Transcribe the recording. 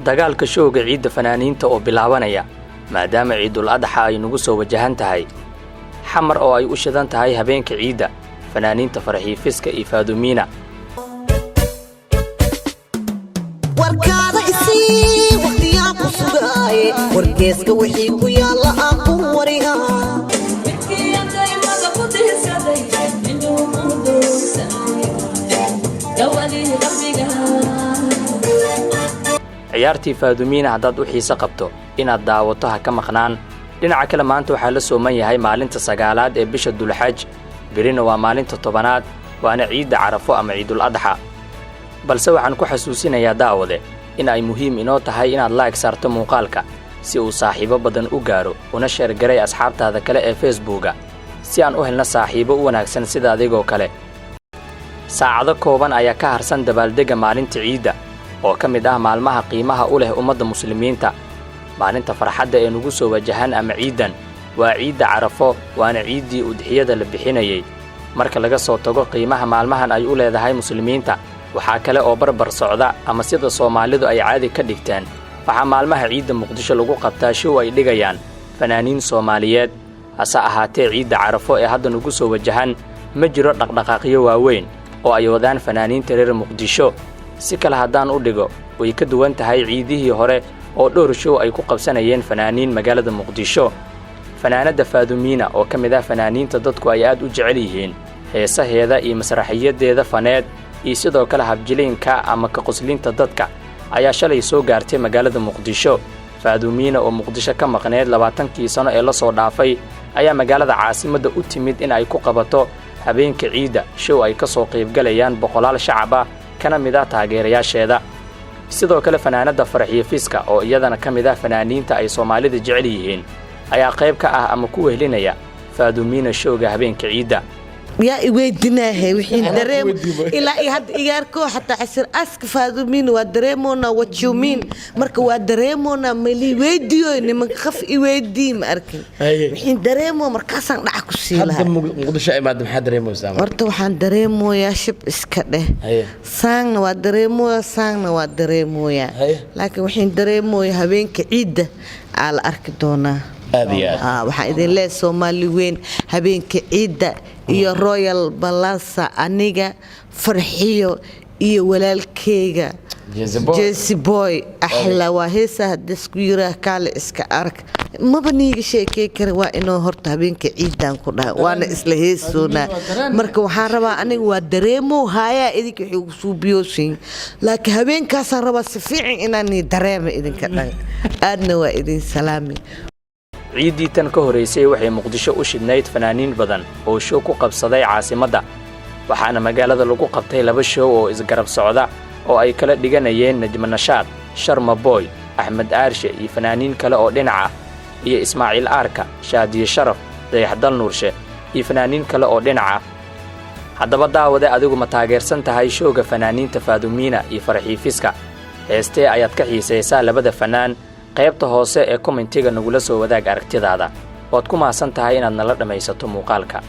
dagaalka showga ciidda fanaaniinta oo bilaabanaya maadaama ciidul adxa ay nagu soo wajahan tahay xamar oo ay u shidan tahay habeenka ciidda fanaaniinta farxiifiska iyo faadumiina warkaada isii waqtiyaa ku sugaaye wargeeska wixii ku yaalla aan ku wariha ciyaartii faadumiina haddaad u xiise qabto inaad daawato ha ka maqnaan dhinaca kale maanta waxaa la sooman yahay maalinta 9aad ee bisha dulxaj birina waa maalinta 10aad waana ciidda carafo ama ciidul adxa balse waxaan ku xasuusinayaa daawade in ay muhiim inoo tahay inaad like saarto muuqaalka si uu saaxiibo badan u gaaro una sheer garay asxaabtaada kale ee Facebooka si aan u helno saaxiibo u wanaagsan sida adigoo kale saacado kooban ayaa ka harsan dabaaldega maalinta ciidda oo ka mid ah maalmaha qiimaha u leh ummadda muslimiinta maalinta farxadda ee nagu soo wajahan ama ciidan waa ciidda carafo waana ciiddii udxiyada la bixinayay marka laga soo tago qiimaha maalmahan ay u leedahay muslimiinta waxaa kale oo barbar socda ama sida Soomaalidu ay caadi ka dhigteen waxaa maalmaha ciidda Muqdisho lagu qabtaa show ay dhigayaan fanaaniin Soomaaliyeed hase ahaatee ciidda carafo ee hadda nagu soo wajahan ma jiro dhaqdhaqaaqyo waaweyn oo ay wadaan fanaaniinta reer Muqdisho si kale haddaan u dhigo way ka duwan tahay ciidihii hore oo dhowr show ay ku qabsanayeen fanaaniin magaalada Muqdisho fanaanada Faadumiina oo ka mid ah fanaaniinta dadku ay aad u jecel yihiin heesaheeda iyo masraxiyadeeda faneed iyo sidoo kale habjilinka ama ka qoslinta dadka ayaa shalay soo gaartay magaalada Muqdisho Faadumiina oo Muqdisho ka maqneed 20 sano ee la soo dhaafay ayaa magaalada caasimadda u timid in ay ku qabato habeenka ciidda show ay ka soo qayb galayaan boqolaal shacab ah kana mid ah taageerayaasheeda sidoo kale fanaanada farxiifiska oo iyadana ka mid ah fanaaniinta ay Soomaalida jecel yihiin ayaa qayb ka ah ama ku wehelinaya Faadumiina showga habeenka ciidda يا إيديناه وحين دريم إلى إحد إياركو حتى عسر أسك فاذومين ودريمونا وتشومين مرك ودريمونا ملي ويديو إن من خف إيدي مركين وحين دريمو مركاسان دعكو سيلا هذا مقدش أي مادم حد دريمو زمان مرتو وحين دريمو يا شب إسكده سان ودريمو سان ودريمو يا لكن وحين دريمو يا هبينك عيد على أركدونا waxaa idin leeyahay Soomaali weyn habeenka ciidda iyo Royal Balasa aniga farxiyo iyo walaalkeyga Jesse Boy ahla waa heesa dadku yiraah kale iska ark ma baniga sheekay kar waa inoo horta habeenka ciidan ku dhahay waana isla heesoona marka waxaan rabaa aniga waa dareemo haya idinka wuxuu suubiyoosin laakiin habeenkaas rabaa si fiican inaan dareemo idinka dhan aadna waa idin salaami ciidii tan ka horeysay waxay Muqdisho u shidnayd fanaaniin badan oo show ku qabsaday caasimadda waxaana magaalada lagu qabtay 2 show oo isgarab socda oo ay kala dhiganayeen Najma Nashaad Sharma Boy Ahmed Aarshe iyo fanaaniin kale oo dhinaca iyo Ismaaciil Arka Shaadiye Sharaf Dayaxdal Nuurshe iyo fanaaniin kale oo dhinaca haddaba daawade adigu ma taageersan tahay showga fanaaniinta Faadumiina iyo Farxiifiska heestee ayaad ka xiisaysaa labada fanaan qaybta hoose ee commentiga nagula soo wadaag aragtidaada waad ku maasan tahay inaad nala dhamaysato muuqaalka